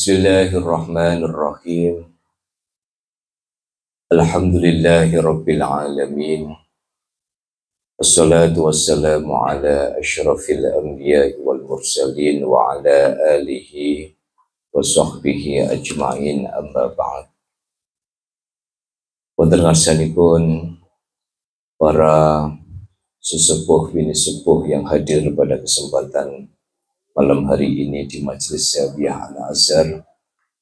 Bismillahirrahmanirrahim. Alhamdulillahi rabbil alamin. Wassalatu wassalamu ala asyrafil anbiya'i wal mursalin wa ala alihi wa sahbihi ajma'in, amma ba'd. Wonten ngarsanipun para sesepuh bini sepuh yang hadir pada kesempatan malam hari ini di Majelis Zawiyah Al-Azhar,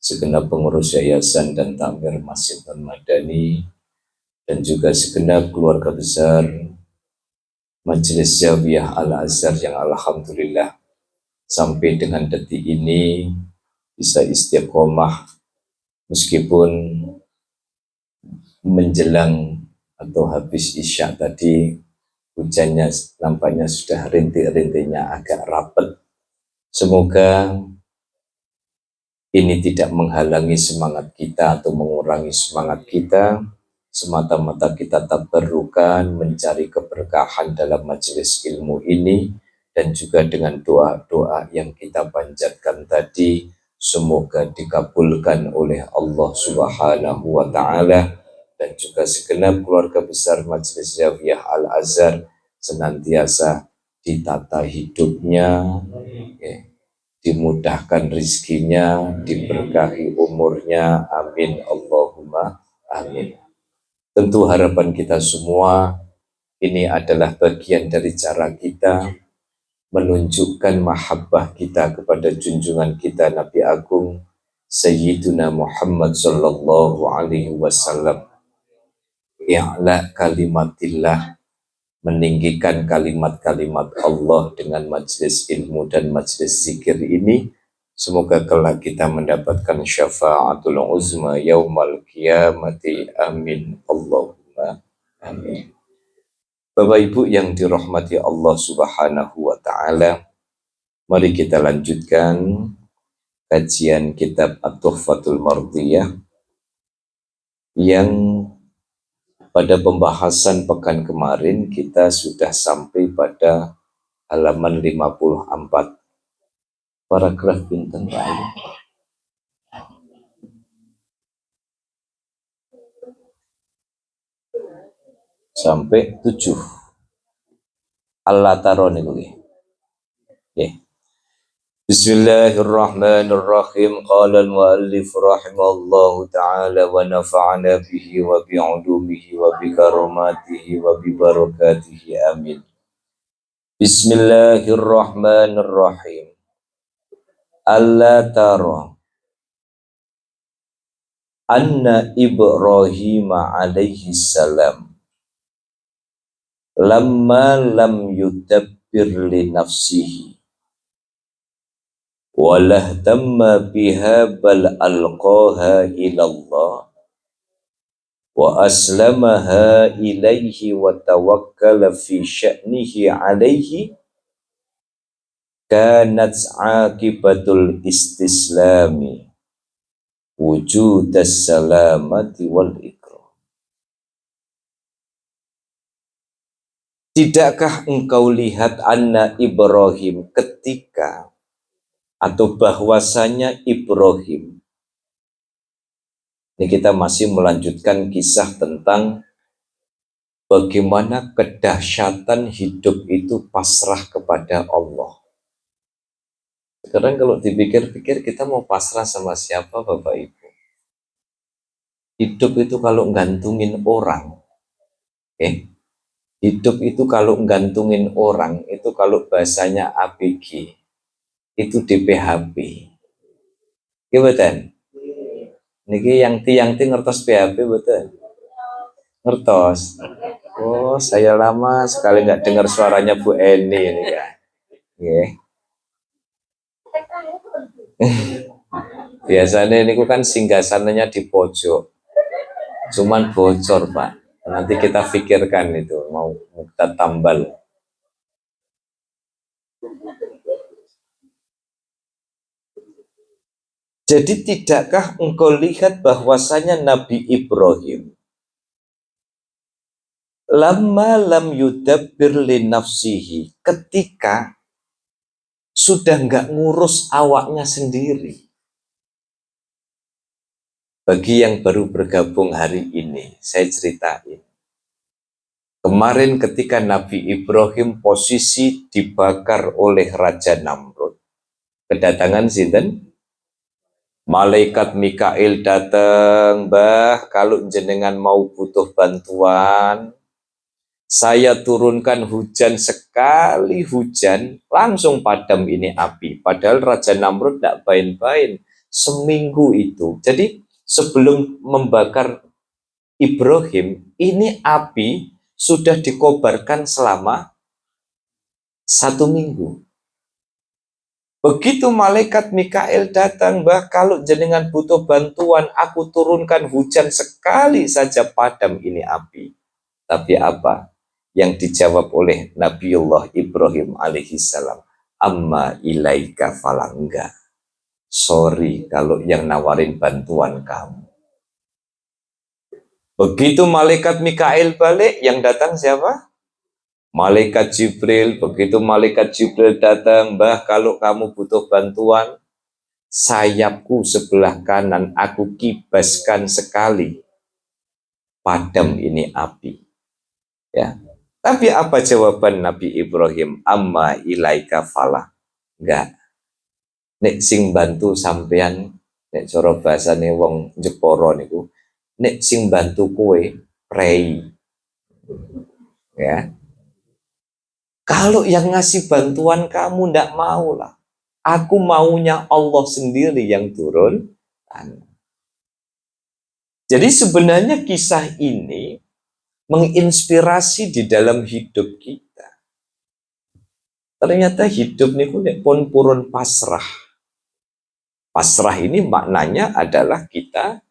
segenap pengurus yayasan dan takmir Masjid Madani, dan juga segenap keluarga besar Majelis Zawiyah Al-Azhar yang alhamdulillah sampai dengan detik ini bisa istiqomah meskipun menjelang atau habis isya tadi hujannya nampaknya sudah rintik-rintiknya agak rapat. Semoga ini tidak menghalangi semangat kita atau mengurangi semangat kita, semata-mata kita tabarrukan mencari keberkahan dalam majelis ilmu ini, dan juga dengan doa-doa yang kita panjatkan tadi semoga dikabulkan oleh Allah Subhanahu wa Ta'ala, dan juga segenap keluarga besar Majelis Zawiyah Al-Azhar senantiasa ditata hidupnya, dimudahkan rizkinya, diberkahi umurnya, amin Allahumma amin. Tentu harapan kita semua ini adalah bagian dari cara kita menunjukkan mahabbah kita kepada junjungan kita Nabi Agung Sayyiduna Muhammad sallallahu alaihi wasallam. I'la kalimatillah, meninggikan kalimat-kalimat Allah dengan majelis ilmu dan majelis zikir ini. Semoga kelak kita mendapatkan syafa'atul uzma yaumal qiyamati, amin Allahumma amin. Bapak Ibu yang dirahmati Allah Subhanahu wa Ta'ala, mari kita lanjutkan kajian kitab At-Tuhfatul Mardiyah yang pada pembahasan pekan kemarin kita sudah sampai pada halaman 54, paragraf pinten Pak? Sampai 7. Allah taron niku nggih. Nggih. Bismillahirrahmanirrahim. Qala al-muallif rahimahullahu ta'ala wa nafa'ana bihi wa bi'ulumihi wa bi karamatihi wa bi barakatihi, amin. Bismillahirrahmanirrahim. Alla tara anna Ibrahim alaihi salam lamma lam yudabbir li nafsihi walah tamma biha bal alqaha ilallah wa aslamaha ilaihi wa tawakkala fi sya'nihi alaihi, kanat akibatul istislami wujudas salamati wal ikram. Tidakkah engkau lihat anna Ibrahim, ketika atau bahwasanya Ibrahim, ini kita masih melanjutkan kisah tentang bagaimana kedahsyatan hidup itu pasrah kepada Allah. Sekarang kalau dipikir-pikir, kita mau pasrah sama siapa Bapak Ibu? Hidup itu kalau gantungin orang, hidup itu kalau gantungin orang, itu kalau bahasanya ABG, itu DPHP. Betul? Niki yang tiang ngertos PHP betul? Ngertos. Oh, saya lama sekali nggak dengar suaranya Bu Eni ini ya. Biasanya ini kan singgasananya di pojok, cuman bocor Pak. Nanti kita pikirkan itu mau kita tambal. Jadi tidakkah engkau lihat bahwasanya Nabi Ibrahim lamma lam yudabbir li nafsihi, ketika sudah nggak ngurus awaknya sendiri, Bagi yang baru bergabung hari ini, saya ceritain. Kemarin ketika Nabi Ibrahim posisi dibakar oleh Raja Namrud. Kedatangan sinten? Malaikat Mikail datang, "Mbah, kalau jenengan mau butuh bantuan, saya turunkan hujan sekali hujan, langsung padam ini api." Padahal Raja Namrud tidak main-main. Seminggu itu. Jadi sebelum membakar Ibrahim, ini api sudah dikobarkan selama 1 minggu. Begitu malaikat Mikail datang, "Mbah, kalau jenengan butuh bantuan, aku turunkan hujan sekali saja padam ini api." Tapi apa yang dijawab oleh Nabiullah Ibrahim alaihissalam? "Amma ilaika falangga." Sorry kalau yang nawarin bantuan kamu. Begitu malaikat Mikail balik, yang datang siapa? Malaikat Jibril. Begitu malaikat Jibril datang, "Mbah, kalau kamu butuh bantuan, sayapku sebelah kanan aku kibaskan sekali, padam ini api." Ya. Tapi apa jawaban Nabi Ibrahim? "Amma ilaika falah." Enggak. Nek sing bantu sampean, nek cara bahasane wong Jepara niku, nek sing bantu kowe prei. Ya. Kalau yang ngasih bantuan kamu ndak mau lah. Aku maunya Allah sendiri yang turun. Jadi sebenarnya kisah ini menginspirasi di dalam hidup kita. Ternyata hidup niku nek pun purun pasrah. Pasrah ini maknanya adalah kita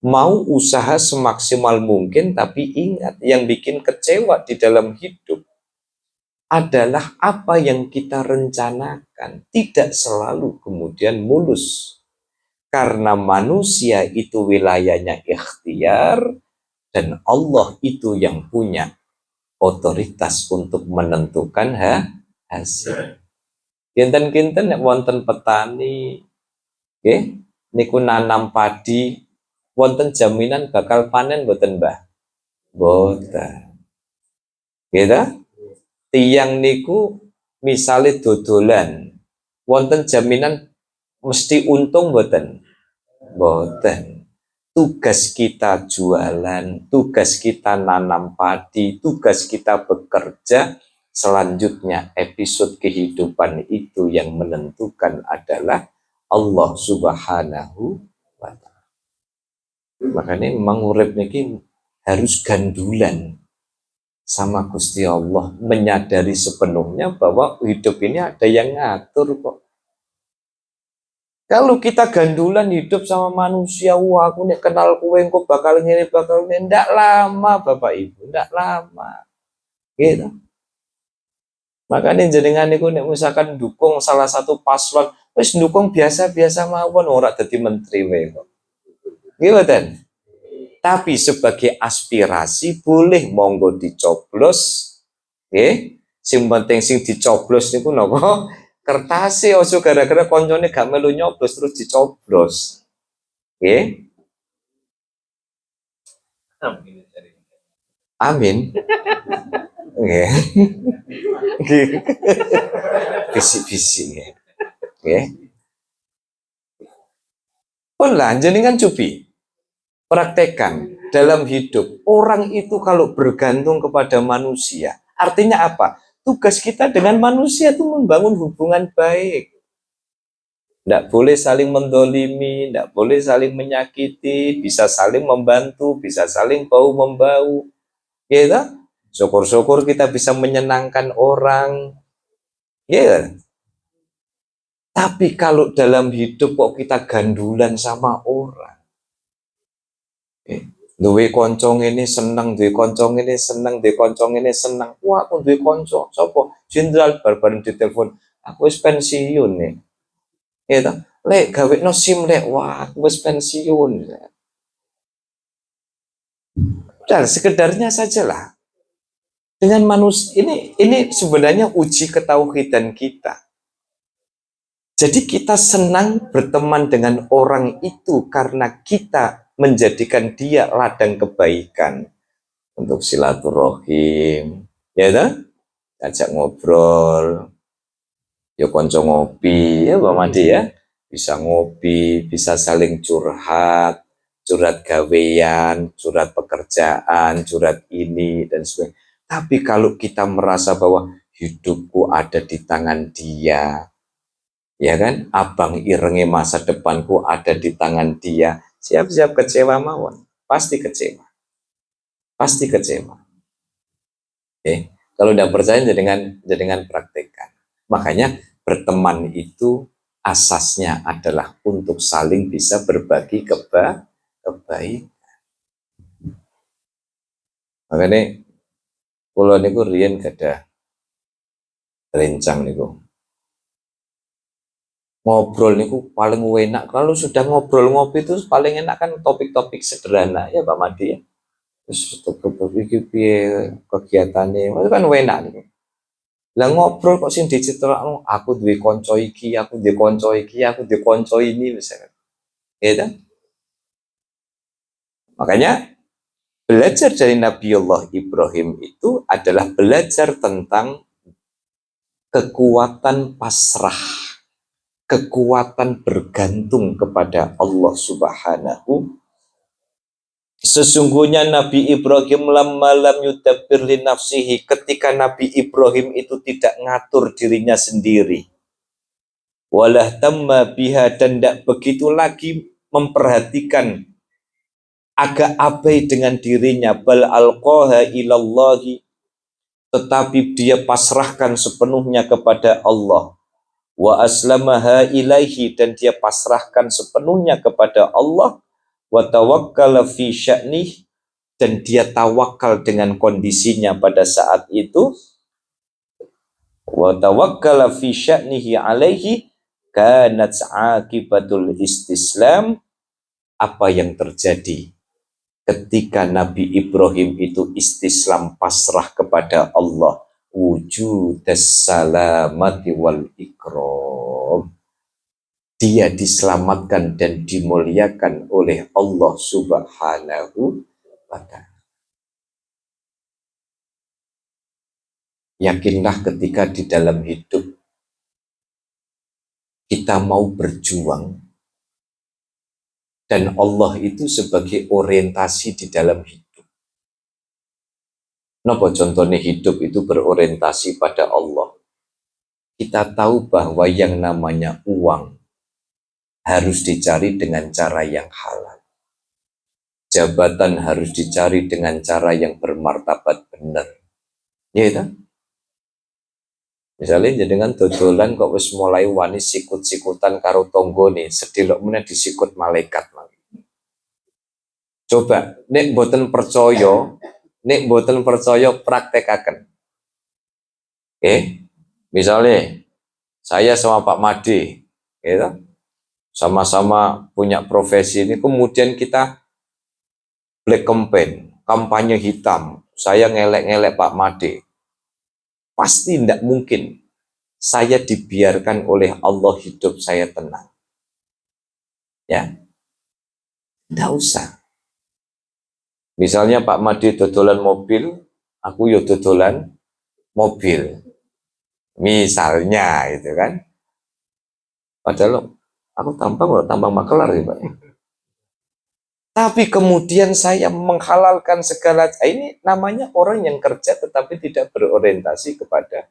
mau usaha semaksimal mungkin, tapi ingat yang bikin kecewa di dalam hidup adalah apa yang kita rencanakan tidak selalu kemudian mulus. Karena manusia itu wilayahnya ikhtiar dan Allah itu yang punya otoritas untuk menentukan hasil. Kinten-kinten nek wonten petani, nggih, niku nanam padi, wonten jaminan bakal panen mboten, Mbah? Mboten. Gitu? Tiang niku misalnya dodolan, wonten jaminan mesti untung mboten? Mboten. Tugas kita jualan, tugas kita nanam padi, tugas kita bekerja. Selanjutnya episode kehidupan itu yang menentukan adalah Allah Subhanahu wa Ta'ala. Makanya memang urip niki harus gandulan sama Gusti Allah, menyadari sepenuhnya bahwa hidup ini ada yang ngatur kok. Kalau kita gandulan hidup sama manusia, wah aku nek kenal kowe engko bakal ngene bakal ngene, ndak lama Bapak Ibu, ndak lama. Gitu. Makanya jenengan niku nek misalkan dukung salah satu paslon, wis dukung biasa-biasa mawon ora dadi menteri wae kok. Nggih. Tapi sebagai aspirasi boleh monggo dicoblos, nggih. Sing penting sing dicoblos niku napa? Kertase ojo gara-gara koncone gak melu nyoblos terus dicoblos. Nggih. Amin. Nggih. Bisik-bisik nggih. Nggih. Pun lah jenengan cupi praktekkan dalam hidup. Orang itu kalau bergantung kepada manusia, artinya apa? Tugas kita dengan manusia itu membangun hubungan baik. Tidak boleh saling mendolimi, tidak boleh saling menyakiti, bisa saling membantu, bisa saling bau-membau. Ya, syukur-syukur kita bisa menyenangkan orang. Ya. Tapi kalau dalam hidup kok kita gandulan sama orang. Duwe koncong ini seneng, duwe koncong ini seneng, duwe koncong ini seneng. Wah, aku duwe koncong. Sopo? Jenderal bareng ditelepon. Aku wis pensiun nih. Ya, lek gawe no SIM lek. Wah, aku wis pensiun. Dan sekedarnya sajalah. Dengan manusia ini sebenarnya uji ketauhidan kita. Jadi kita senang berteman dengan orang itu karena kita menjadikan dia ladang kebaikan untuk silaturahim, ya kan? Ajak ngobrol, ya konco ngopi, ya Pak Madi ya. Bisa ngopi, bisa saling curhat, curhat gawean, curhat pekerjaan, curhat ini dan sebagainya. Tapi kalau kita merasa bahwa hidupku ada di tangan dia, ya kan, abang irenge masa depanku ada di tangan dia, siap-siap kecewa mawon, pasti kecewa, pasti kecewa. Kalau tidak percaya dengan praktekkan. Makanya berteman itu asasnya adalah untuk saling bisa berbagi kebaikan. Makanya kalau niku riyen gada rencang niku ngobrol niku paling enak. Kalau sudah ngobrol ngopi itu paling enak kan topik-topik sederhana ya Pak Madi ya. Terus topik iki piye kegiatane, itu kan enak niku. Lah ngobrol kok sing dicitrano aku duwe kanca iki, aku duwe kanca iki, aku duwe kanca ini misalnya. Ya. Makanya belajar dari Nabiullah Ibrahim itu adalah belajar tentang kekuatan pasrah, kekuatan bergantung kepada Allah Subhanahu. Sesungguhnya Nabi Ibrahim lam yudabbir li nafsihi, ketika Nabi Ibrahim itu tidak ngatur dirinya sendiri. Walah tamma biha, dan tidak begitu lagi memperhatikan, agak abai dengan dirinya, bal alqaha ilallahi, tetapi dia pasrahkan sepenuhnya kepada Allah, wa aslamaha ilaihi, dan dia pasrahkan sepenuhnya kepada Allah, wa tawakkala fi sya'nih, dan dia tawakal dengan kondisinya pada saat itu, wa tawakkala fi sya'nihi alaihi, kanat akibatul istislam. Apa yang terjadi ketika Nabi Ibrahim itu istislam, pasrah kepada Allah, wujud salamati wal ikram, dia diselamatkan dan dimuliakan oleh Allah Subhanahu wa ta'ala. Yakinlah ketika di dalam hidup kita mau berjuang dan Allah itu sebagai orientasi di dalam hidup. Napa contohnya hidup itu berorientasi pada Allah? Kita tahu bahwa yang namanya uang harus dicari dengan cara yang halal. Jabatan harus dicari dengan cara yang bermartabat benar. Ya itu. Misalnya jenengan dodolan kok wis mulai wani sikut-sikutan karo tonggone, sedelok meneh disikut malaikat. Coba nek boten percaya praktekaken. Misalnya saya sama Pak Made, gitu, sama-sama punya profesi ini, kemudian kita black campaign, kampanye hitam, saya ngelek-ngelek Pak Made, pasti tidak mungkin saya dibiarkan oleh Allah hidup saya tenang. Ya, tidak usah. Misalnya Pak Made dodolan mobil, aku yo dodolan mobil. Misalnya itu kan. Padahal aku tambang makelar ya Pak. Tapi kemudian saya menghalalkan segala, ini namanya orang yang kerja tetapi tidak berorientasi kepada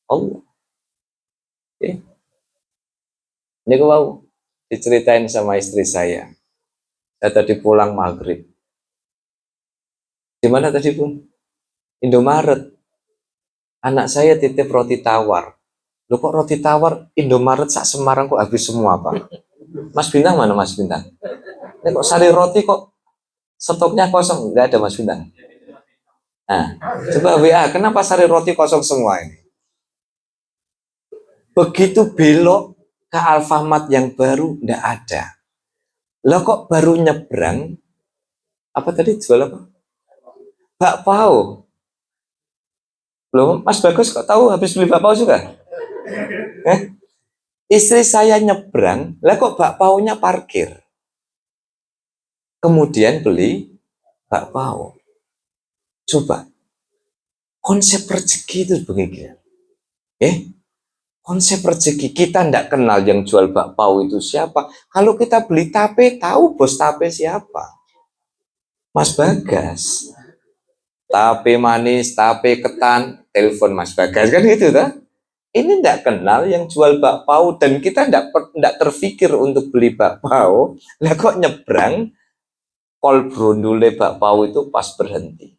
Allah. Ini aku mau diceritain sama istri saya. Saya tadi pulang maghrib. Di mana tadi pun? Indomaret. Anak saya titip roti tawar. Loh kok roti tawar Indomaret sak Semarang kok habis semua Pak? Mas Bintang mana Mas Bintang? Ini kok sari roti kok stoknya kosong? Nggak ada Mas Bintang. Nah, coba WA, kenapa sari roti kosong semua ini? Begitu belok ke Alfamart yang baru, nggak ada. Lah kok baru nyebrang, apa tadi jual apa? Bakpao. Loh, Mas Bagus kok tahu habis beli bakpao juga? Istri saya nyebrang, lah kok bakpaunya parkir. Kemudian beli bakpao. Coba, konsep rezeki itu begini. Konsep rezeki, kita tidak kenal yang jual bakpao itu siapa. Kalau kita beli tape, tahu bos tape siapa? Mas Bagas. Tape manis, tape ketan, telepon Mas Bagas, kan gitu kan? Ini tidak kenal yang jual bakpao dan kita tidak terfikir untuk beli bakpao. Lah kok nyebrang kol brondole bakpao itu pas berhenti.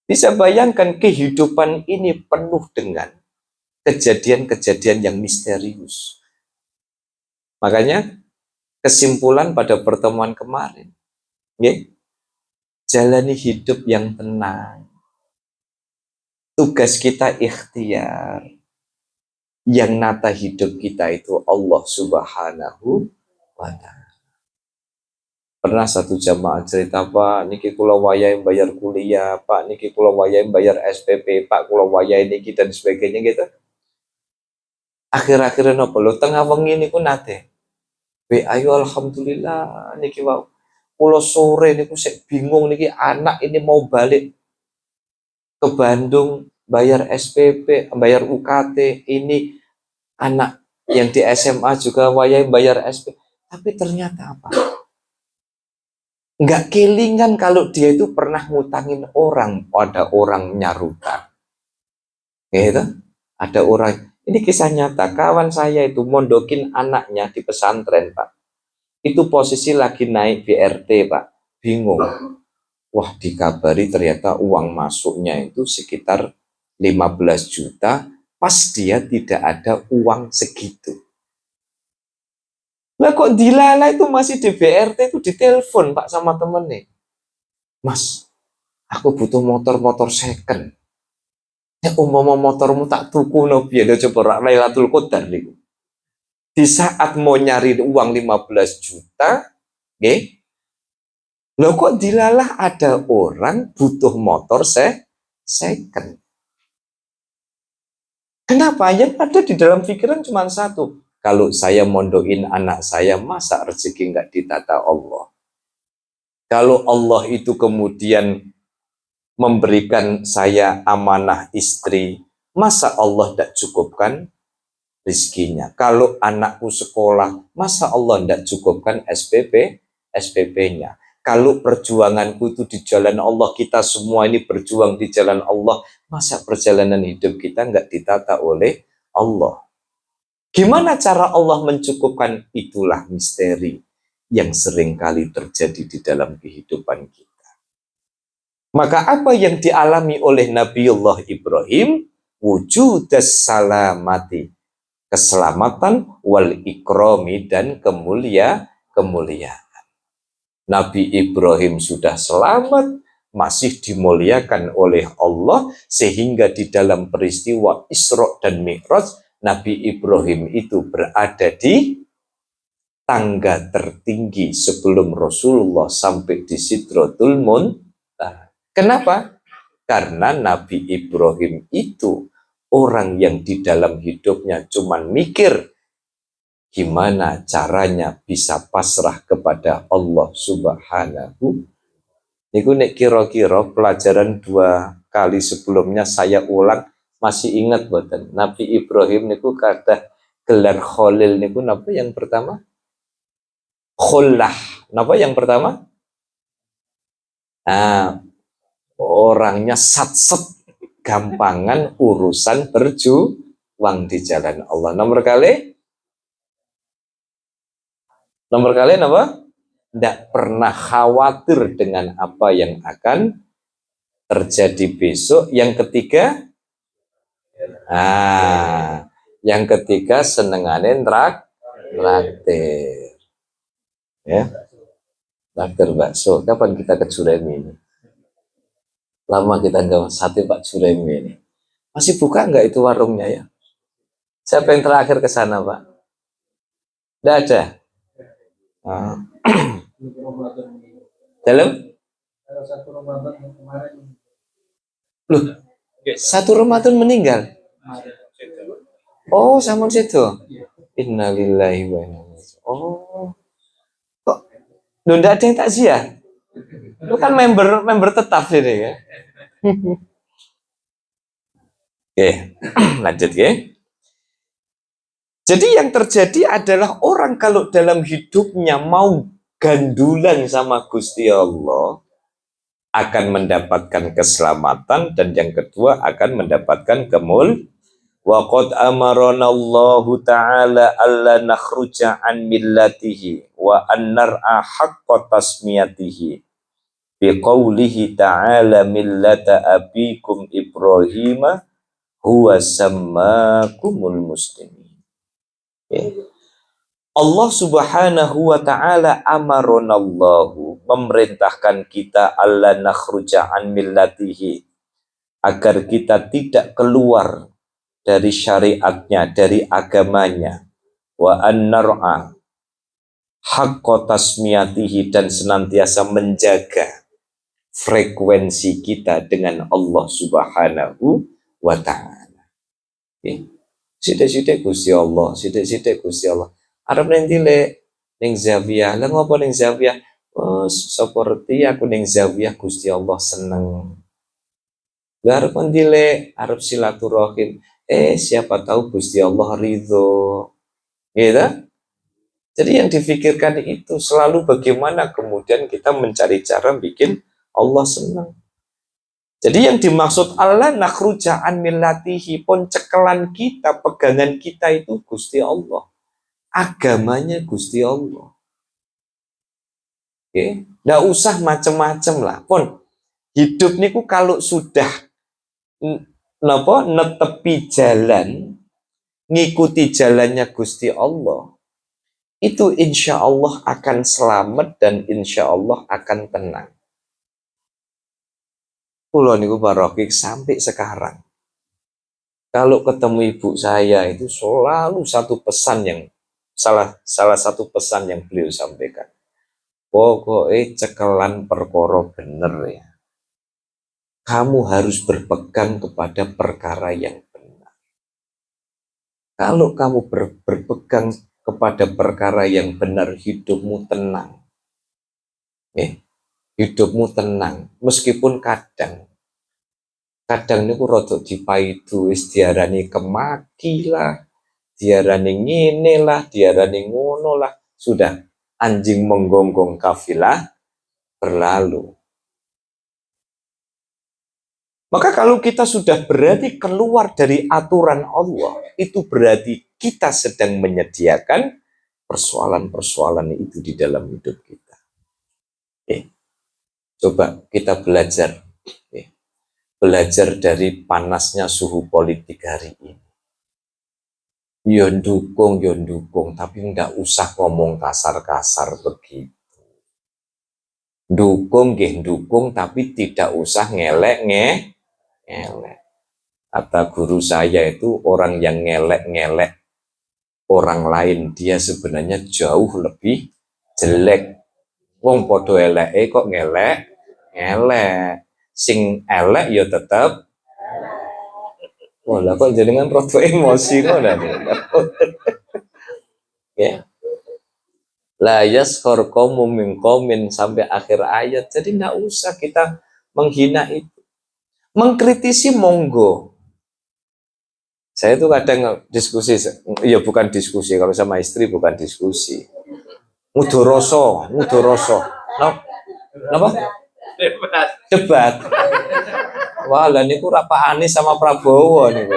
Bisa bayangkan kehidupan ini penuh dengan kejadian-kejadian yang misterius. Makanya kesimpulan pada pertemuan kemarin, jalani hidup yang tenang. Tugas kita ikhtiar. Yang nata hidup kita itu Allah Subhanahu wa Ta'ala. Pernah satu jamaah cerita, Pak, niki kula wayahe bayar kuliah, Pak, niki kula wayahe bayar SPP, Pak, kula wayahe niki dan sebagainya gitu. Akhir-akhirnya nopo lho tengah wengi niku nate. Ayo alhamdulillah niki wau. Kula sore niku sik bingung niki anak ini mau balik ke Bandung bayar SPP, bayar UKT, ini anak yang di SMA juga wayahe bayar SP. Tapi ternyata apa? Nggak kelingan kalau dia itu pernah ngutangin orang, ada orang nyarutan. Gitu? Ada orang, ini kisah nyata, kawan saya itu mondokin anaknya di pesantren, Pak. Itu posisi lagi naik BRT, Pak. Bingung. Wah, dikabari ternyata uang masuknya itu sekitar 15 juta, pas dia tidak ada uang segitu. Lah kok dilala itu masih di BRT itu ditelepon Pak sama temennya. Mas, aku butuh motor second. Ya umpama motormu tak tuku no biar coba Lailatul Qadar niku. Di saat mau nyari uang 15 juta, loh kok dilalah ada orang butuh motor second. Kenapa? Yang ada di dalam pikiran cuma satu. Kalau saya mondoin anak saya, masa rezeki nggak ditata Allah? Kalau Allah itu kemudian memberikan saya amanah istri, masa Allah tidak cukupkan rizkinya? Kalau anakku sekolah, masa Allah tidak cukupkan SPP-nya? Kalau perjuanganku itu di jalan Allah, kita semua ini berjuang di jalan Allah, masa perjalanan hidup kita nggak ditata oleh Allah? Gimana cara Allah mencukupkan? Itulah misteri yang seringkali terjadi di dalam kehidupan kita. Maka apa yang dialami oleh Nabiullah Ibrahim? Wujudas salamati, keselamatan, wal ikrami, dan kemuliaan. Nabi Ibrahim sudah selamat, masih dimuliakan oleh Allah, sehingga di dalam peristiwa Isra dan Mi'raj, Nabi Ibrahim itu berada di tangga tertinggi sebelum Rasulullah sampai di Sidratul Muntaha. Kenapa? Karena Nabi Ibrahim itu orang yang di dalam hidupnya cuma mikir gimana caranya bisa pasrah kepada Allah Subhanahu. Niku nek kira-kira pelajaran 2 kali sebelumnya saya ulang, masih ingat boten? Nabi Ibrahim niku kata gelar Khalil niku napa yang pertama? Khullah. Napa yang pertama? Orangnya satset, gampangan urusan berjuang di jalan Allah. Nomor kali apa? Tidak pernah khawatir dengan apa yang akan terjadi besok. Yang ketiga, senengane traktir. Ya, traktir bakso. Kapan kita ke Juremi ini? Lama kita nggak sate Pak Juremi ini. Masih buka nggak itu warungnya ya? Siapa yang terakhir ke sana Pak? Tidak ada. Dalam? Loh, 1 Ramadan meninggal. Oh, sampun situ. Innalillahi wa inna ilaihi raji'un. Oh, kok lu ndak ada yang takziah? Lu kan member tetap ini ya. Oke, lanjut ya. Jadi yang terjadi adalah orang kalau dalam hidupnya mau gandulan sama Gusti Allah akan mendapatkan keselamatan, dan yang kedua akan mendapatkan wa qad amarana Allah ta'ala alla nakhruja an millatihi wa an nar'a haqqa tasmiyatihi biqaulihi ta'ala millata abikum Ibrahim huwa sammakumul muslimin. Ya. Allah subhanahu wa ta'ala amaronallahu, memerintahkan kita alla nakhruja an millatihi, agar kita tidak keluar dari syariatnya, dari agamanya, wa an-nar'a haqqa tasmiyatihi, dan senantiasa menjaga frekuensi kita dengan Allah subhanahu wa ta'ala. Sithik-sithik Gusti Allah, sithik-sithik Gusti Allah. Arep nanti ning zawiyah. Lah ngopo ning zawiyah? Oh, seperti aku ning zawiyah Gusti Allah seneng. Lah arep nanti arep silaturahim. Siapa tahu Gusti Allah ridho. Gitu? Jadi yang difikirkan itu selalu bagaimana kemudian kita mencari cara bikin Allah senang. Jadi yang dimaksud Allah nakhruja an millatihi, poncekelan kita, pegangan kita itu Gusti Allah. Agamanya Gusti Allah. Oke, nggak usah macem-macem lah. Pon, hidup niku kalau sudah netepi jalan, ngikuti jalannya Gusti Allah, itu insya Allah akan selamat dan insya Allah akan tenang. Kulo niku barokik sampai sekarang. Kalau ketemu ibu saya itu selalu satu pesan yang salah satu pesan yang beliau sampaikan. Pokoknya cekelan perkara bener ya. Kamu harus berpegang kepada perkara yang benar. Kalau kamu berpegang kepada perkara yang benar, hidupmu tenang. Hidupmu tenang, meskipun kadang niku rada dipaidu, wis diarani kemaki lah, diarani ngene lah, diarani ngono lah, sudah anjing menggonggong kafilah berlalu. Maka kalau kita sudah berarti keluar dari aturan Allah, itu berarti kita sedang menyediakan persoalan-persoalan itu di dalam hidup kita. Coba kita belajar. Belajar dari panasnya suhu politik hari ini. Yo dukung, tapi nggak usah ngomong kasar-kasar begitu. Dukung, tapi tidak usah ngelek. Kata guru saya itu, orang yang ngelek orang lain, dia sebenarnya jauh lebih jelek. Wong podo elek, kok ngelek. Sing elek ya tetep. Wala kok jenengan rada emosi kok ya. La yaskhar qaumun min qaumin sampai akhir ayat. Jadi nggak usah kita menghina itu. Mengkritisi monggo. Saya tuh kadang diskusi, ya bukan diskusi, kalau sama istri bukan diskusi. Mudoroso. Napa? Debat. Wah, lah niku Pak Anies sama Prabowo niku.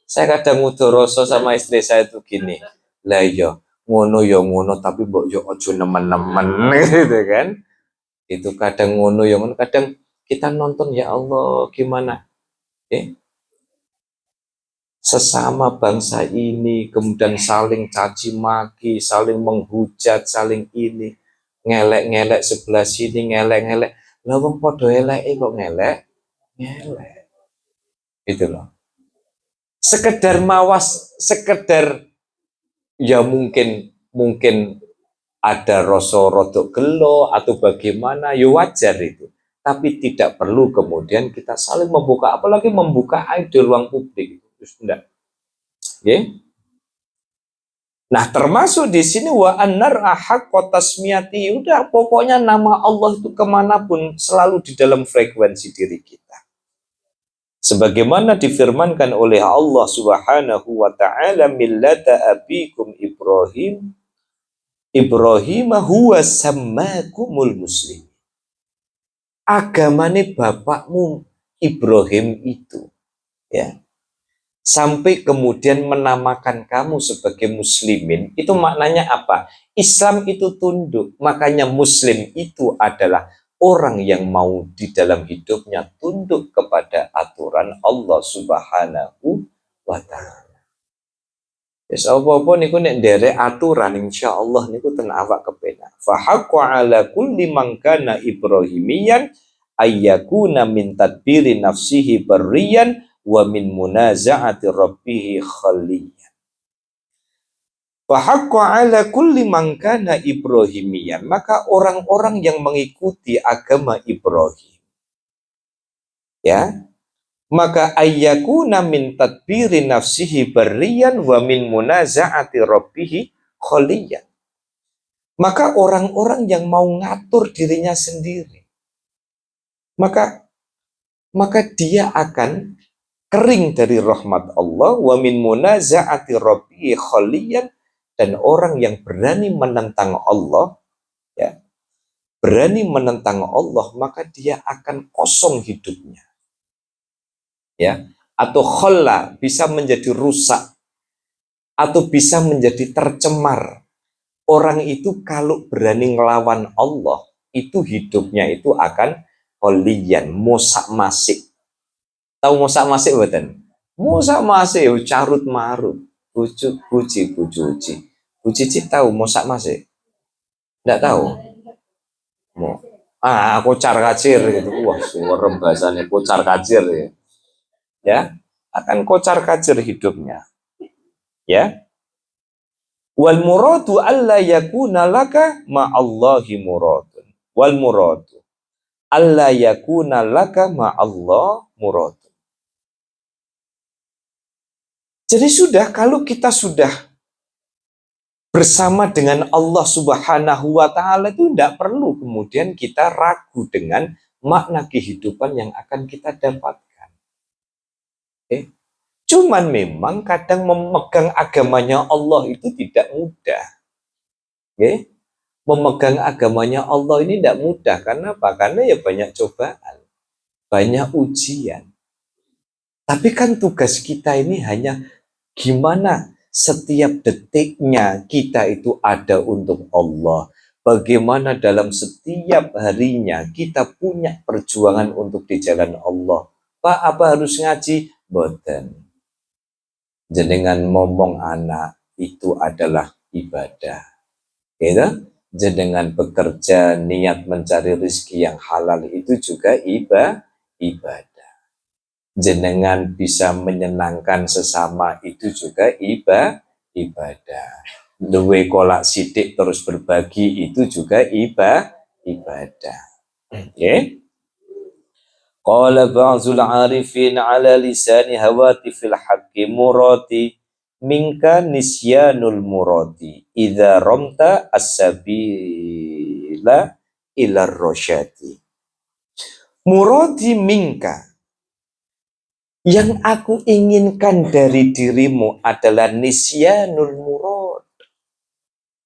Saya kadang mudoroso sama istri saya tuh gini. Lah iya, ngono tapi mbok yo aja nemen-nemen gitu kan. Itu kadang ngono yo ngono, kadang kita nonton ya Allah gimana? Sesama bangsa ini kemudian saling caci maki, saling menghujat, saling ini. Ngelek-ngelek sebelah sini, ngelek-ngelek. Lah wong padha eleke kok ngelek. Gitu loh. Sekedar mawas, sekedar ya mungkin ada rasa rodok gelo atau bagaimana, ya wajar itu. Tapi tidak perlu kemudian kita saling membuka, apalagi membuka aib di ruang publik. Terus enggak. Okay? Nah, termasuk di sini wa annar ahak tasmiyati. Udah, pokoknya nama Allah itu kemanapun selalu di dalam frekuensi diri kita. Sebagaimana difirmankan oleh Allah Subhanahu wa taala, millata abikum Ibrahim huwa sammakumul muslim. Agamane bapakmu Ibrahim itu, ya, sampai kemudian menamakan kamu sebagai muslimin, itu maknanya apa? Islam itu tunduk, makanya muslim itu adalah orang yang mau di dalam hidupnya tunduk kepada aturan Allah Subhanahu wa ta'ala. Wis apa-apa niku nek nderek aturan insyaallah niku ten awak kepenak. Fa haqqa ala kulli man kana ibrahimiyan ayyakuna min tadbiri nafsihi barriyan wa min munaza'ati rabbih khaliyan. Fa haqqa ala kulli man kana ibrahimiyan, maka orang-orang yang mengikuti agama Ibrahim, ya, maka ayyakuna min tadbiri nafsihi barriyan wa min munaza'ati rabbih khaliyan. Maka orang-orang yang mau ngatur dirinya sendiri, maka dia akan kering dari rahmat Allah, wa min munaza'ati rabbih khaliyan, dan orang yang berani menentang Allah, ya, berani menentang Allah, maka dia akan kosong hidupnya. Ya, atau khalla bisa menjadi rusak atau bisa menjadi tercemar. Orang itu kalau berani ngelawan Allah, itu hidupnya itu akan kholiyan, mosak masik. Tahu mosak masik betul? Mosak masik, carut marut, puji tahu mosak masik? Tidak tahu. Kocar kacir gitu. Wah, suara bahasanya kocar kacir ya. Ya, akan kocar kacir hidupnya. Ya. Wal muradu alla yakuna laka ma'allahi muradun. Wal muradu alla yakuna laka ma'allah muradun. Jadi sudah, kalau kita sudah bersama dengan Allah Subhanahu wa ta'ala, itu tidak perlu kemudian kita ragu dengan makna kehidupan yang akan kita dapatkan. Cuman memang kadang memegang agamanya Allah itu tidak mudah. Memegang agamanya Allah ini tidak mudah. Karena apa? Karena ya banyak cobaan, banyak ujian. Tapi kan tugas kita ini hanya gimana setiap detiknya kita itu ada untuk Allah. Bagaimana dalam setiap harinya kita punya perjuangan untuk di jalan Allah. Pak, apa harus ngaji? Boten. Jenengan ngomong anak itu adalah ibadah. Gitu? Jenengan bekerja niat mencari rezeki yang halal itu juga ibadah. Jenengan bisa menyenangkan sesama itu juga ibadah. Duwe kolak sidik terus berbagi itu juga ibadah. Okay? Qala ba'zul arifin ala lisani hawatifil haqqi murati minka nisyanul murati idza ramta as-sabila ila rosyati. Murati minka, yang aku inginkan dari dirimu adalah nisyanul murad,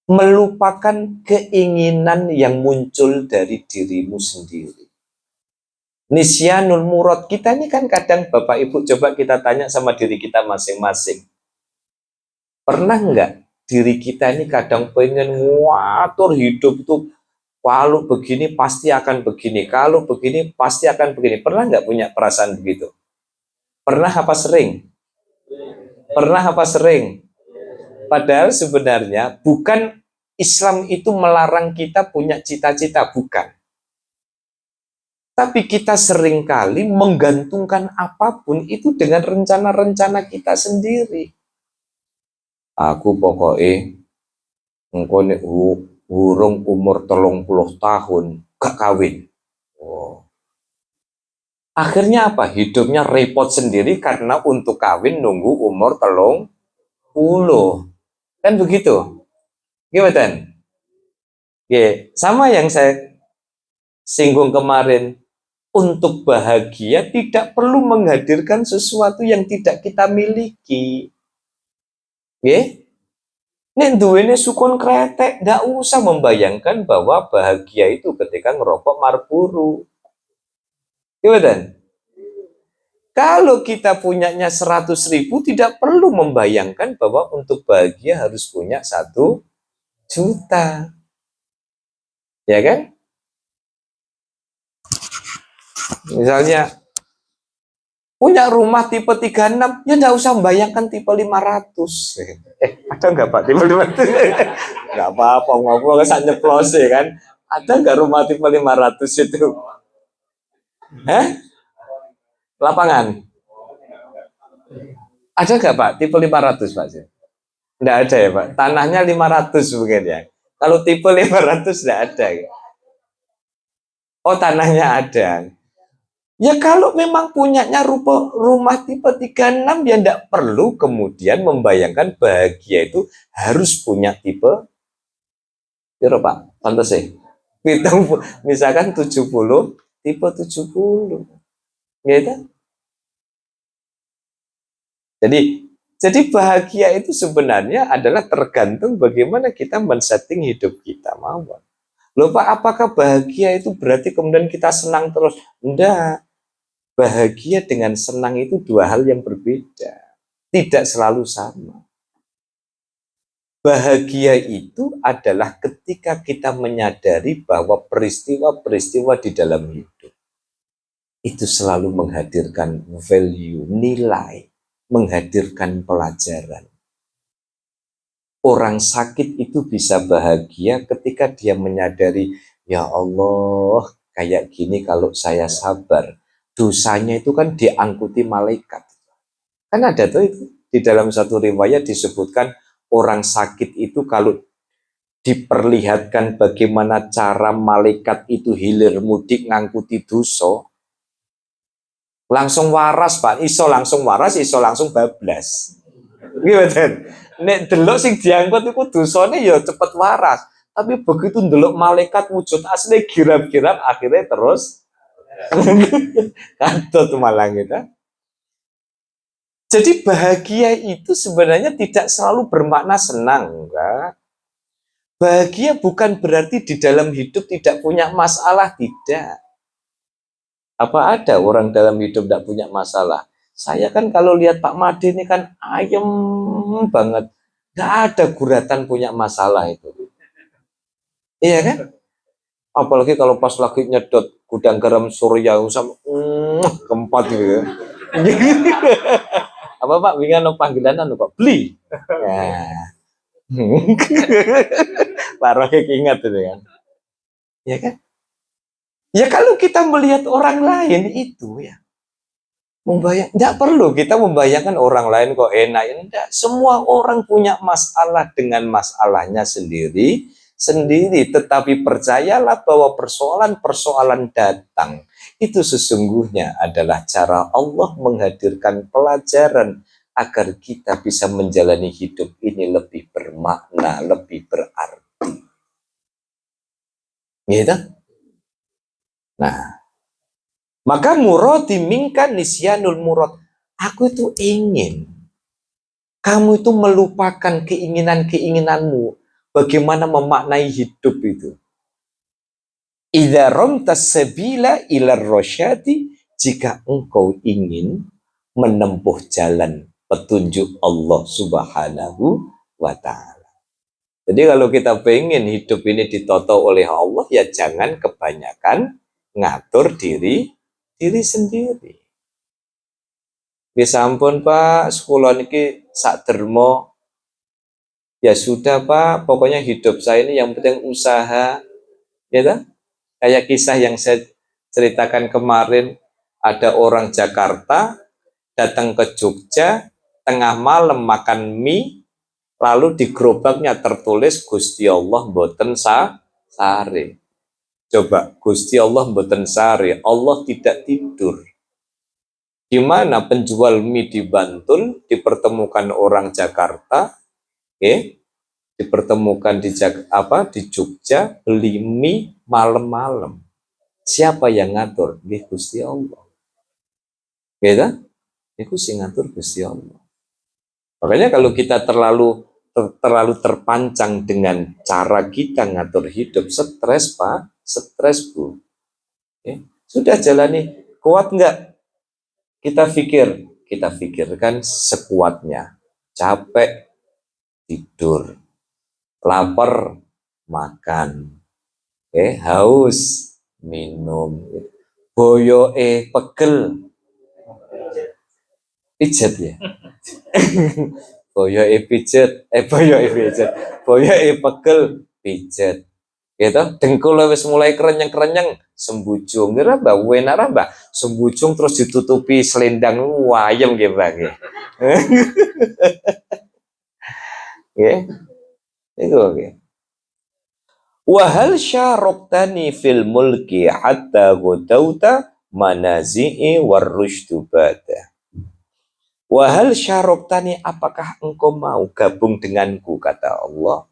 melupakan keinginan yang muncul dari dirimu sendiri. Nisyanul murad, kita ini kan kadang Bapak Ibu coba kita tanya sama diri kita masing-masing. Pernah nggak diri kita ini kadang pengen ngatur hidup tuh, kalau begini pasti akan begini, kalau begini pasti akan begini. Pernah nggak punya perasaan begitu? Pernah apa sering? Pernah apa sering? Padahal sebenarnya bukan Islam itu melarang kita punya cita-cita, bukan. Tapi kita seringkali menggantungkan apapun itu dengan rencana-rencana kita sendiri. Aku pokoknya engko nek urung umur 30 tahun gak kawin. Akhirnya apa? Hidupnya repot sendiri karena untuk kawin nunggu umur 30 Kan begitu. Gimana? Oke, sama yang saya singgung kemarin. Untuk bahagia tidak perlu menghadirkan sesuatu yang tidak kita miliki. Oke? Nek duwene sukun kretek, nggak usah membayangkan bahwa bahagia itu ketika ngerokok Marlboro. Gimana? Kalau kita punyanya 100.000, tidak perlu membayangkan bahwa untuk bahagia harus punya 1 juta. Ya kan? Misalnya, punya rumah tipe 36, ya nggak usah membayangkan tipe 500. Ada nggak Pak tipe 500? Nggak apa-apa, ngobrol nggak nyeplos ya kan? Ada nggak rumah tipe 500 itu? Lapangan? Ada nggak Pak tipe 500 Pak? Nggak ada ya Pak? Tanahnya 500 mungkin ya. Kalau tipe 500 nggak ada. Oh, tanahnya ada. Ya kalau memang punyanya rumah tipe 36, ya tidak perlu kemudian membayangkan bahagia itu harus punya tipe berapa Pak? Pantas sih. Misalkan 70, tipe 70. Gitu. Jadi bahagia itu sebenarnya adalah tergantung bagaimana kita men-setting hidup kita, mawon. Loh Pak, apakah bahagia itu berarti kemudian kita senang terus? Enggak. Bahagia dengan senang itu dua hal yang berbeda. Tidak selalu sama. Bahagia itu adalah ketika kita menyadari bahwa peristiwa-peristiwa di dalam hidup itu selalu menghadirkan value, nilai, menghadirkan pelajaran. Orang sakit itu bisa bahagia ketika dia menyadari, ya Allah, kayak gini kalau saya sabar, dosanya itu kan diangkuti malaikat. Kan ada tuh itu di dalam satu riwayat disebutkan orang sakit itu kalau diperlihatkan bagaimana cara malaikat itu hilir mudik ngangkuti dosa, langsung waras Pak, iso langsung waras, iso langsung bablas. Gimana? Nek delok sing diangkut itu dosane ya cepet waras, tapi begitu delok malaikat wujud asli girap-girap akhirnya terus katut malah gitu. Jadi bahagia itu sebenarnya tidak selalu bermakna senang, enggak. Bahagia bukan berarti di dalam hidup tidak punya masalah, tidak. Apa ada orang dalam hidup tidak punya masalah? Saya kan kalau lihat Pak Made ini kan ayem banget. Nggak ada guratan punya masalah itu. Iya kan? Apalagi kalau pas lagi nyedot gudang garam Surya sama keempat gitu ya. Apa Pak, wingan panggilan anu Pak, beli. Ya. Pak Rohik ingat itu kan. Ya kan? Ya kalau kita melihat orang lain itu ya, tidak perlu kita membayangkan orang lain kok enak. Tidak, semua orang punya masalah dengan masalahnya sendiri. Tetapi percayalah bahwa persoalan-persoalan datang itu sesungguhnya adalah cara Allah menghadirkan pelajaran agar kita bisa menjalani hidup ini lebih bermakna, lebih berarti. Gitu? Nah, maka murad dimingkan nisyanul murad. Aku itu ingin kamu itu melupakan keinginan-keinginanmu. Bagaimana memaknai hidup itu. Idza ramtas sabila ila rasyadi, jika engkau ingin menempuh jalan petunjuk Allah Subhanahu wa ta'ala. Jadi kalau kita pengen hidup ini ditoto oleh Allah, ya jangan kebanyakan ngatur diri sendiri. Bisa ampun Pak, sekolah niki sak dermo. Ya sudah Pak, pokoknya hidup saya ini yang penting usaha. Ya kan? Kayak kisah yang saya ceritakan kemarin, ada orang Jakarta datang ke Jogja, tengah malam makan mie, lalu di gerobaknya tertulis Gusti Allah mboten sare. Coba, Gusti Allah mboten sare, Allah tidak tidur. Di mana penjual mie di Bantul dipertemukan orang Jakarta, dipertemukan di Jogja beli mie malam-malam. Siapa yang ngatur? Gusti Allah. Gitu? Itu sing ngatur Gusti Allah. Makanya kalau kita terlalu terpancang dengan cara kita ngatur hidup, stres Pak, stres Bu. Sudah jalani, kuat nggak? Kita pikirkan sekuatnya. Capek, tidur. Lapar, makan. Haus, minum. Boyoke pegel, pijet ya. Boyoke pijet, boyoke pegel, pijet. Gitu, dengkul wis mulai kerenyang-kerenyang, sembujung. Ngira Mbak, enak Mbak, sembujung terus ditutupi selendang wayem nggih Mbak nggih. Nggih. Itu oke. Wa hal syaraktani fil mulki hatta ghadauta manazi'i warushdu bada. Wa hal syaraktani, apakah engkau mau gabung denganku, kata Allah,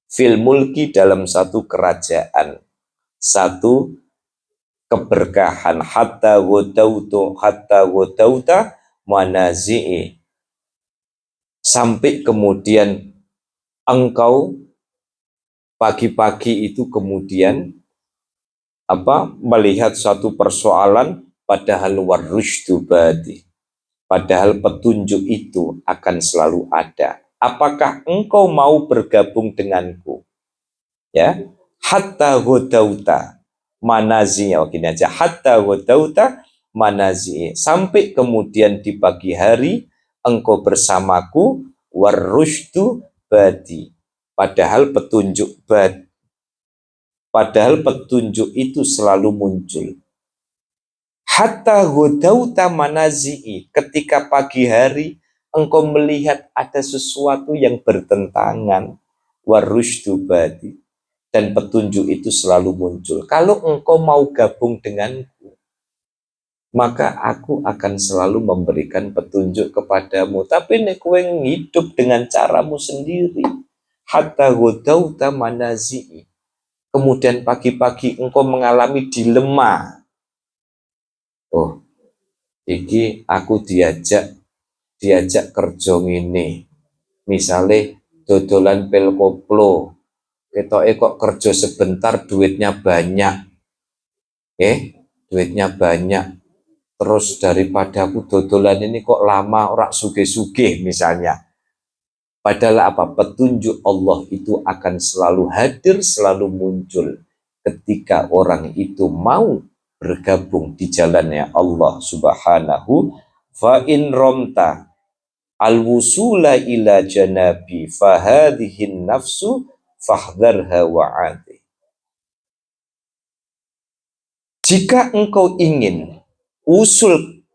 fil mulki, dalam satu kerajaan, satu keberkahan, hatta ghadauta manazi'i, sampai kemudian engkau pagi-pagi itu kemudian melihat suatu persoalan, padahal warushdu badi, padahal petunjuk itu akan selalu ada. Apakah engkau mau bergabung denganku? Ya, hatta ghadauta manazi, gini aja, hatta ghadauta manazi, sampai kemudian di pagi hari engkau bersamaku, warushdu badi, padahal petunjuk itu selalu muncul. Hatta ghadauta manazi, ketika pagi hari engkau melihat ada sesuatu yang bertentangan, warushdu badi, dan petunjuk itu selalu muncul. Kalau engkau mau gabung denganku, maka aku akan selalu memberikan petunjuk kepadamu. Tapi nek kowe hidup dengan caramu sendiri, hatta ghadauta manazi, kemudian pagi-pagi engkau mengalami dilema. Oh, iki aku diajak kerja ngene. Misale dodolan pil koplo, ketoke kok kerja sebentar duitnya banyak. Duitnya banyak. Terus daripada aku dodolan ini kok lama ora sugih-sugih misalnya. Padahal apa? Petunjuk Allah itu akan selalu hadir, selalu muncul ketika orang itu mau bergabung di jalannya Allah Subhanahu. Fa in romta al-wusula ila janabi fahadhihin nafsu fahdharha wa'ati. Jika engkau ingin usul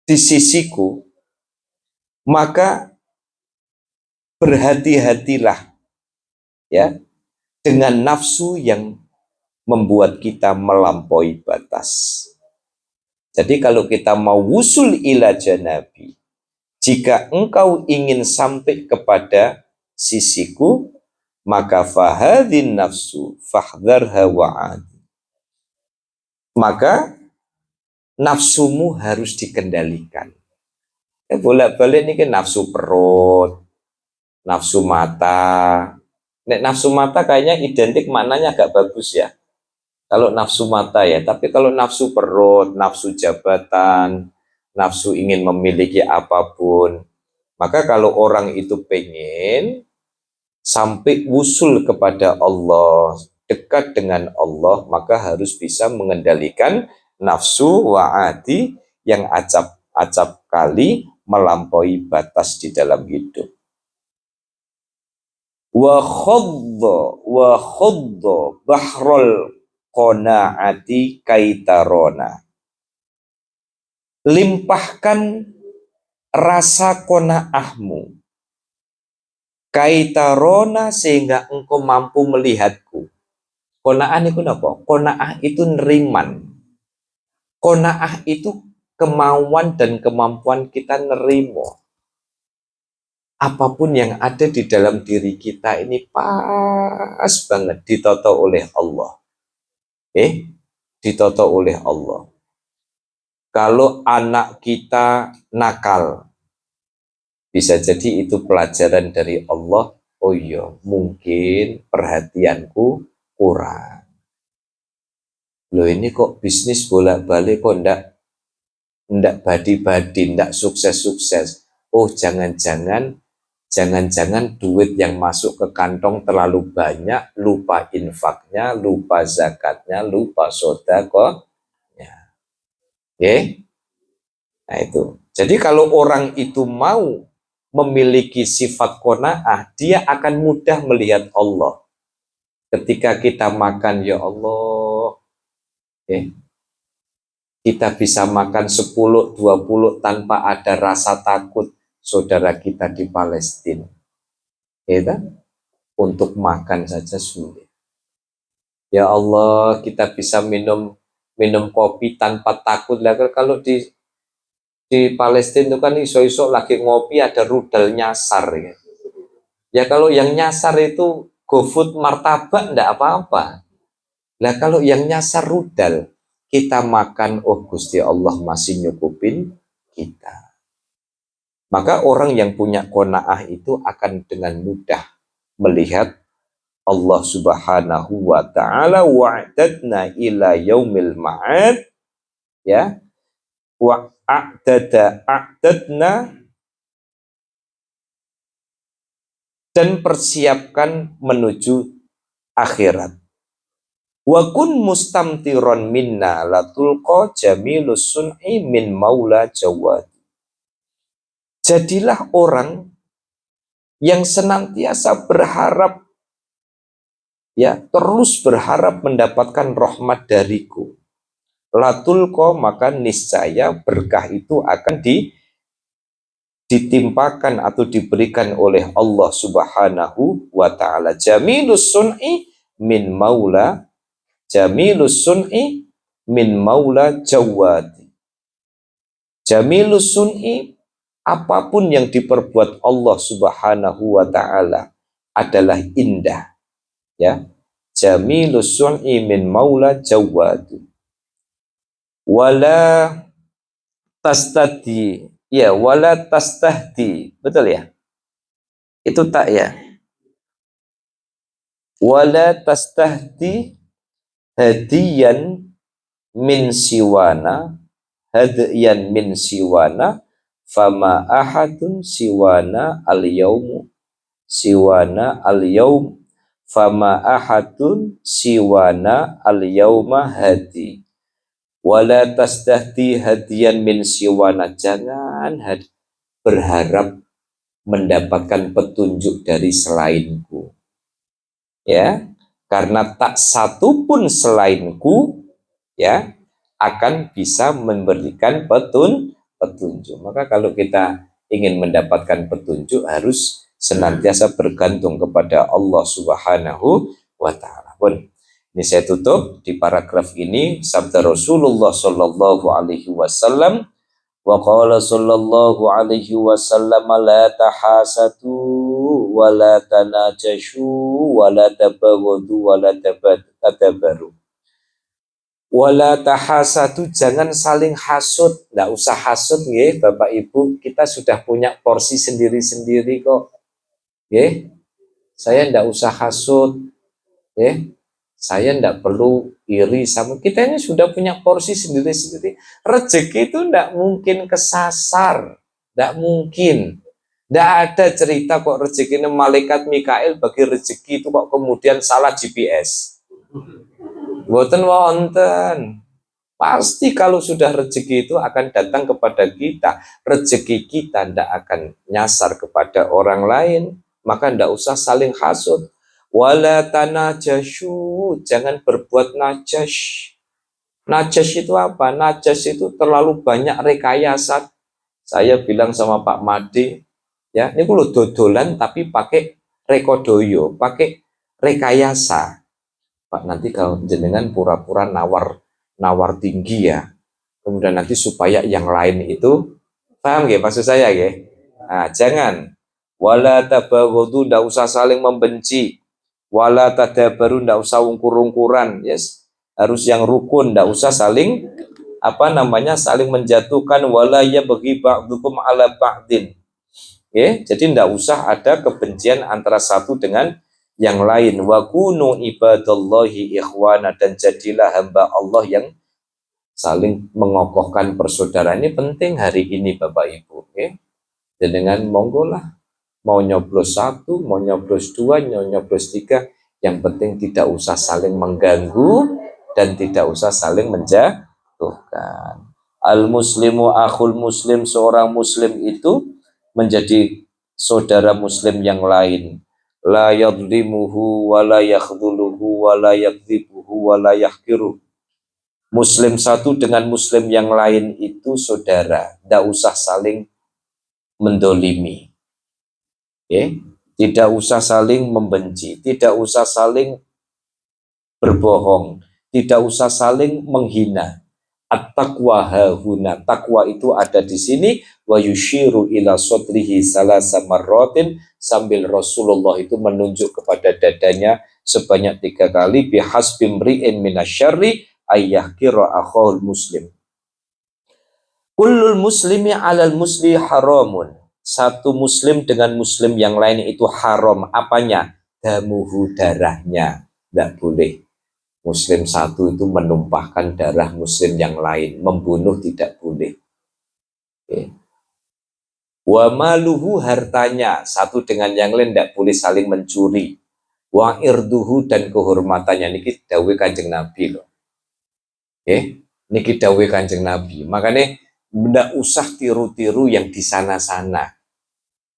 di sisiku, maka berhati-hatilah ya dengan nafsu yang membuat kita melampaui batas. Jadi kalau kita mau wusul ila janabi, jika engkau ingin sampai kepada sisiku, maka fahadhin nafsu fahdharha wa'adi. Maka nafsumu harus dikendalikan. Bolak-balik ini kan nafsu perut, nafsu mata. Nek nafsu mata kayaknya identik maknanya agak bagus ya. Kalau nafsu mata ya, tapi kalau nafsu perut, nafsu jabatan, nafsu ingin memiliki apapun, maka kalau orang itu pengen sampai wusul kepada Allah, dekat dengan Allah, maka harus bisa mengendalikan nafsu wa'ati yang acap kali melampaui batas di dalam hidup. Wa khadda bahrul qanaati kaitarona. Limpahkan rasa qanaahmu, kaitarona, sehingga engkau mampu melihatku. Qanaah itu apa? Qanaah itu neriman. Qanaah itu kemauan dan kemampuan kita nerimo apapun yang ada di dalam diri kita ini pas banget ditoto oleh Allah. Ditoto oleh Allah. Kalau anak kita nakal, bisa jadi itu pelajaran dari Allah. Oh iya, mungkin perhatianku kurang. Loh ini kok bisnis bolak-balik kok ndak badi-badi, ndak sukses-sukses. Oh jangan-jangan duit yang masuk ke kantong terlalu banyak, lupa infaknya, lupa zakatnya, lupa sedekahnya. Nah itu. Jadi kalau orang itu mau memiliki sifat qanaah, dia akan mudah melihat Allah. Ketika kita makan, ya Allah, kita bisa makan 10, 20 tanpa ada rasa takut. Saudara kita di Palestina, untuk makan saja sulit. Ya Allah, kita bisa minum kopi tanpa takut. Kalau di Palestina itu kan iso-iso lagi ngopi ada rudal nyasar ya. Ya kalau yang nyasar itu GoFood martabak enggak apa-apa. Lah kalau yang nyasar rudal, kita makan, oh Gusti Allah masih nyukupin kita. Maka orang yang punya qanaah itu akan dengan mudah melihat Allah Subhanahu wa taala wa'adna ila yaumil ma'ad, ya. A'dadna dan persiapkan menuju akhirat. Wa kun mustamtiron minna latulqa jamilus sun'i min maula jawad. Jadilah orang yang senantiasa berharap, ya, terus berharap mendapatkan rahmat dariku. Latulqa, maka niscaya berkah itu akan ditimpakan atau diberikan oleh Allah Subhanahu wa taala. Jamilus sun'i min maula jawad. Jamilus sun'i, apapun yang diperbuat Allah Subhanahu wa taala adalah indah, ya. Jamilus sun'i min maula jawad. Wala tastadi, ya, wala tastahdi, betul ya? Itu tak ya? Wala tastahdi hadiyan min siwana, hadiyan min siwana, fama ahadun siwana al-yaum, fama ahadun siwana al-yauma hadi. Wala tasdahdi hadiyan min siwana, jangan berharap mendapatkan petunjuk dari selainku, ya, karena tak satu pun selainku, ya, akan bisa memberikan petunjuk. Maka kalau kita ingin mendapatkan petunjuk harus senantiasa bergantung kepada Allah Subhanahu wa taala. Ini saya tutup di paragraf ini sabda Rasulullah sallallahu alaihi wasallam, wa qala sallallahu alaihi wasallam, la tahasatu wa la tanajashu wa la tabaghadu wa la tadabaru. Wala tahasatu, jangan saling hasud. Nggak usah hasud nggih Bapak Ibu, kita sudah punya porsi sendiri-sendiri kok. Nggih. Saya nggak usah hasud. Nggih. Saya nggak perlu iri sama kita, ini sudah punya porsi sendiri-sendiri. Rezeki itu nggak mungkin kesasar, nggak mungkin. Nggak ada cerita kok rezeki ini malaikat Mikail bagi rezeki itu kok kemudian salah GPS. Boten wonten. Pasti kalau sudah rezeki itu akan datang kepada kita. Rezeki kita ndak akan nyasar kepada orang lain, maka ndak usah saling hasud. Wala tanajashu, jangan berbuat najas. Najas itu apa? Najas itu terlalu banyak rekayasa. Saya bilang sama Pak Made, ya, ini kulo dodolan tapi pakai rekodoyo, pakai rekayasa. Pak, nanti kalau jenengan pura-pura nawar tinggi ya, Kemudian nanti supaya yang lain itu paham ya maksud saya ya. Nah, jangan wala tabaghadu, ndak usah saling membenci, wala tadabaru, ndak usah ungkur-ungkuran, yes. Harus yang rukun, ndak usah saling saling menjatuhkan, wala ya bagi ba'dukum ala ba'din. Jadi ndak usah ada kebencian antara satu dengan yang lain. Wa kunu ibadallahi ikhwana, dan jadilah hamba Allah yang saling mengokohkan persaudaraan. Ini penting hari ini Bapak Ibu. Dan dengan monggo lah, mau nyoblos 1, mau nyoblos 2, mau nyoblos 3, yang penting tidak usah saling mengganggu dan tidak usah saling menjatuhkan. Al muslimu akhul muslim, seorang muslim itu menjadi saudara muslim yang lain. La yadlimuhu wa la yakhdhuluhu wa la yakdzibuhu wa la yahkiru. Muslim satu dengan muslim yang lain itu saudara, tidak usah saling mendolimi, tidak usah saling membenci, tidak usah saling berbohong, tidak usah saling menghina. At-taqwa hahuna, takwa itu ada di sini. Wa yushiru ila sodrihi salasa marratin, sambil Rasulullah itu menunjuk kepada dadanya sebanyak 3 kali. Bihasbi mri'in minasyarri ayyahkira akhul muslim. Kullul muslimi alal musli haramun. Satu muslim dengan muslim yang lain itu haram. Apanya? Damuhu, darahnya. Tidak boleh. Muslim satu itu menumpahkan darah muslim yang lain. Membunuh tidak boleh. Wa maluhu, hartanya. Satu dengan yang lain tidak boleh saling mencuri. Wa irduhu, dan kehormatannya. Niki dawuh Kanjeng Nabi loh. Niki dawuh Kanjeng Nabi. Makanya tidak usah tiru-tiru yang di sana-sana.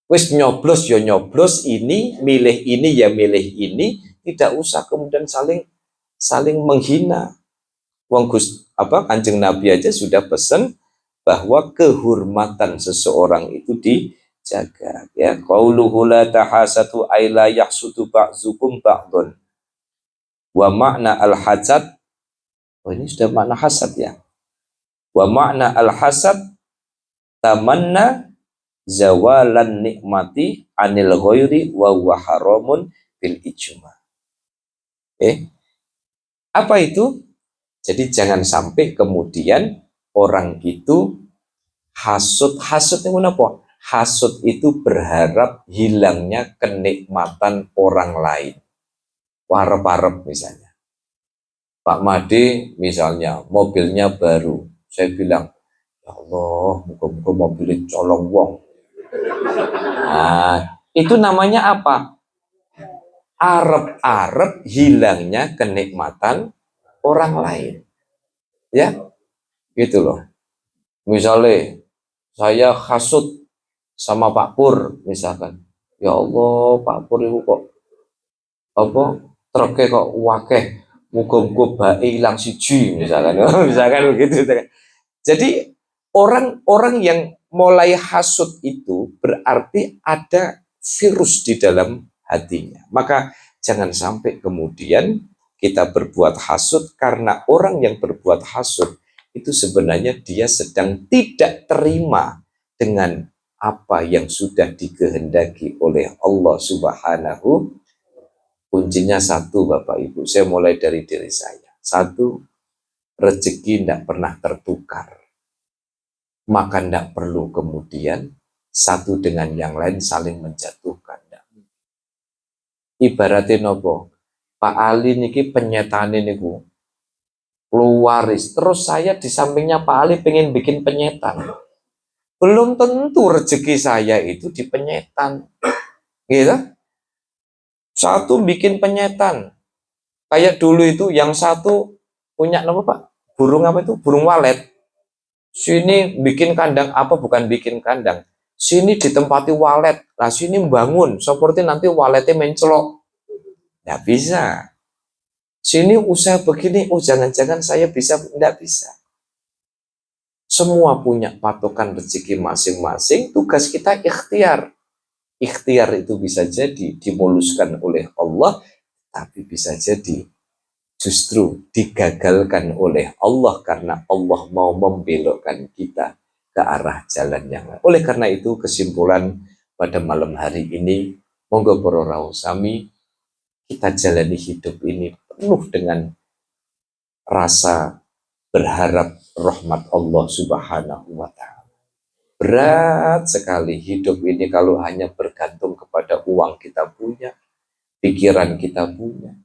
Wis nyoblos ya nyoblos ini, milih ini ya milih ini, tidak usah kemudian saling menghina. Kanjeng Nabi aja sudah pesan bahwa kehormatan seseorang itu dijaga. Ya, qauluhu la tahasatu ay la yahsudu ba'dzukum ba'dun. Wa makna al-hasad, ini sudah makna hasad ya. Wa makna al-hasad tamanna zawalan nikmati anil ghairi wa huwa haramun bil ijma. Apa itu? Jadi jangan sampai kemudian orang itu hasud itu apa? Hasud itu berharap hilangnya kenikmatan orang lain. Warep-warep misalnya. Pak Made misalnya mobilnya baru. Saya bilang, ya Allah, muka-muka mobilnya colong wong. Nah, itu namanya apa? Arep-arep hilangnya kenikmatan orang lain. Ya, gitu loh. Misalnya saya hasut sama Pak Pur misalkan. Ya Allah, Pak Pur itu kok truknya kok wakeh, muga-muga bae ilang siji misalkan. Misalkan begitu. Jadi orang-orang yang mulai hasut itu berarti ada virus di dalam hatinya. Maka jangan sampai kemudian kita berbuat hasut, karena orang yang berbuat hasut itu sebenarnya dia sedang tidak terima dengan apa yang sudah dikehendaki oleh Allah Subhanahu. Kuncinya satu Bapak Ibu, saya mulai dari diri saya. Satu, rezeki tidak pernah tertukar. Maka tidak perlu kemudian satu dengan yang lain saling menjatuhkan. Ibaratnya nopo, Pak Ali niki penyetane niku luaris, terus saya di sampingnya Pak Ali pengen bikin penyetan. Belum tentu rezeki saya itu di penyetan. Gitu? Satu bikin penyetan. Kayak dulu itu yang satu punya apa Pak? Burung apa itu? Burung walet. Sini bikin kandang apa, bukan bikin kandang. Sini ditempati walet. Nah sini bangun seperti nanti waletnya mencelok. Nggak bisa. Sini usaha begini, oh jangan-jangan saya bisa, nggak bisa. Semua punya patokan rezeki masing-masing, tugas kita ikhtiar. Ikhtiar itu bisa jadi dimuluskan oleh Allah, tapi bisa jadi justru digagalkan oleh Allah karena Allah mau membelokkan kita ke arah jalan yang lain. Oleh karena itu kesimpulan pada malam hari ini, monggo para rawuh sami kita jalani hidup ini penuh dengan rasa berharap rahmat Allah Subhanahu wa Ta'ala. Berat sekali hidup ini kalau hanya bergantung kepada uang kita punya, pikiran kita punya.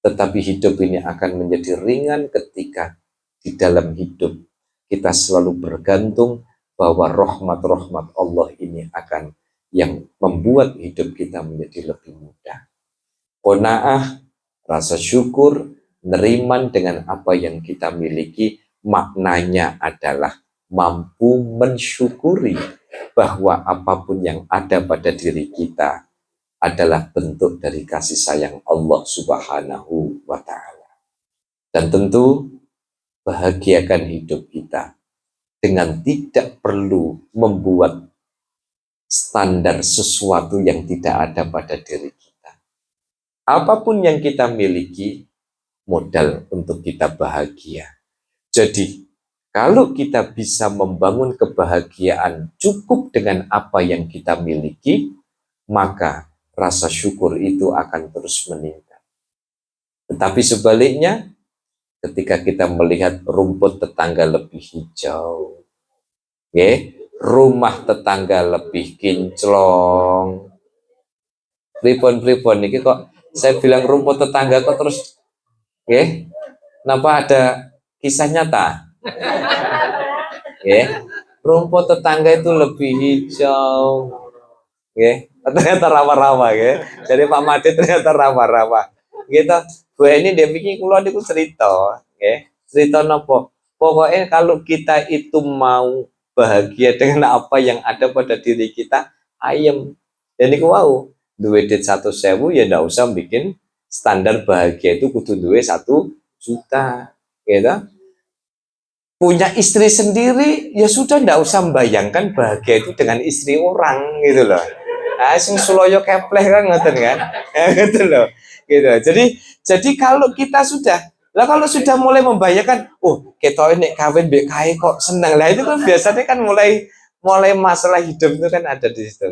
Tetapi hidup ini akan menjadi ringan ketika di dalam hidup kita selalu bergantung bahwa rahmat-rahmat Allah ini akan yang membuat hidup kita menjadi lebih mudah. Qanaah, rasa syukur, neriman dengan apa yang kita miliki, maknanya adalah mampu mensyukuri bahwa apapun yang ada pada diri kita adalah bentuk dari kasih sayang Allah Subhanahu wa Ta'ala. Dan tentu bahagiakan hidup kita dengan tidak perlu membuat standar sesuatu yang tidak ada pada diri kita. Apapun yang kita miliki, modal untuk kita bahagia. Jadi, kalau kita bisa membangun kebahagiaan cukup dengan apa yang kita miliki, maka rasa syukur itu akan terus meningkat. Tetapi sebaliknya, ketika kita melihat rumput tetangga lebih hijau, rumah tetangga lebih kinclong, pripon-pripon ini kok saya bilang rumput tetangga kok terus, kenapa ada kisah nyata? Rumput tetangga itu lebih hijau, ternyata rawa-rawa, jadi Pak Made ternyata rawa-rawa gitu. Bu ini dia bikin keluar itu cerita, cerita nopo. Pokoknya kalau kita itu mau bahagia dengan apa yang ada pada diri kita, ayem. Jadi wow, duit 100.000 ya ndak usah bikin standar bahagia itu kudu duit 1 juta, gitu. Punya istri sendiri ya sudah, ndak usah membayangkan bahagia itu dengan istri orang, gitu loh. Sing suloyo kepleh kan ngoten kan, gitu loh, gitu. Jadi kalau kita sudah, kalau sudah mulai membayangkan, kita ini kawin BKI kok senang lah, itu kan biasanya kan mulai masalah hidup itu kan ada di situ.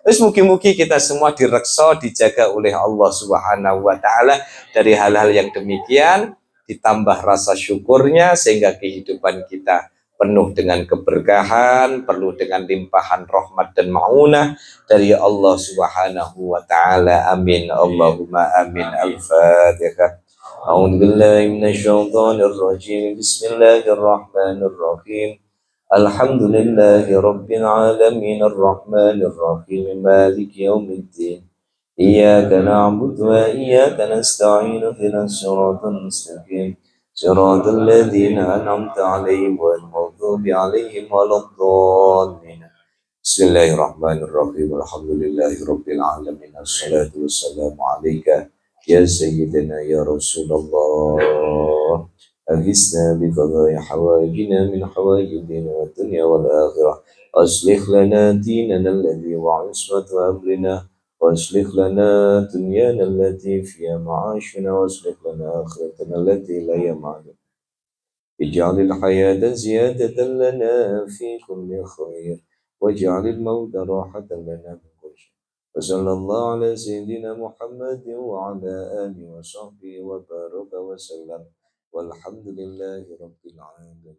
Terus mugi-mugi kita semua direksa, dijaga oleh Allah Subhanahu wa Ta'ala dari hal-hal yang demikian, ditambah rasa syukurnya sehingga kehidupan kita penuh dengan keberkahan, penuh dengan limpahan rahmat dan maunah dari Allah Subhanahu wa Ta'ala. Amin. Allahumma amin. Al-Fatihah. A'udzu billahi minasyaitonir rajim. Bismillahirrahmanirrahim. Alhamdulillahi rabbil alamin arrahmanir rahim maliki yaumiddin. Iyyaka na'budu wa iyyaka nasta'in ihdinas siratal mustaqim. صراط الذين أنعمت عليهم غير المغضوب عليهم ولا الضالين. بسم الله الرحمن الرحيم الحمد لله رب العالمين الصلاة والسلام عليك يا سيدنا يا رسول الله أغثنا بقضاء حوائجنا من حوائج الدين والدنيا والآخرة أصلح لنا ديننا الذي وعصمة أمرنا وأصلح لنا دنيانا التي فيها معاشنا وأصلح لنا آخرتنا التي لا يمعنا اجعل الحياة زيادة لنا في كل خير واجعل الموت راحة لنا من كل شيء وصلى الله على سيدنا محمد وعلى آله وصحبه وبارك وسلم والحمد لله رب العالمين.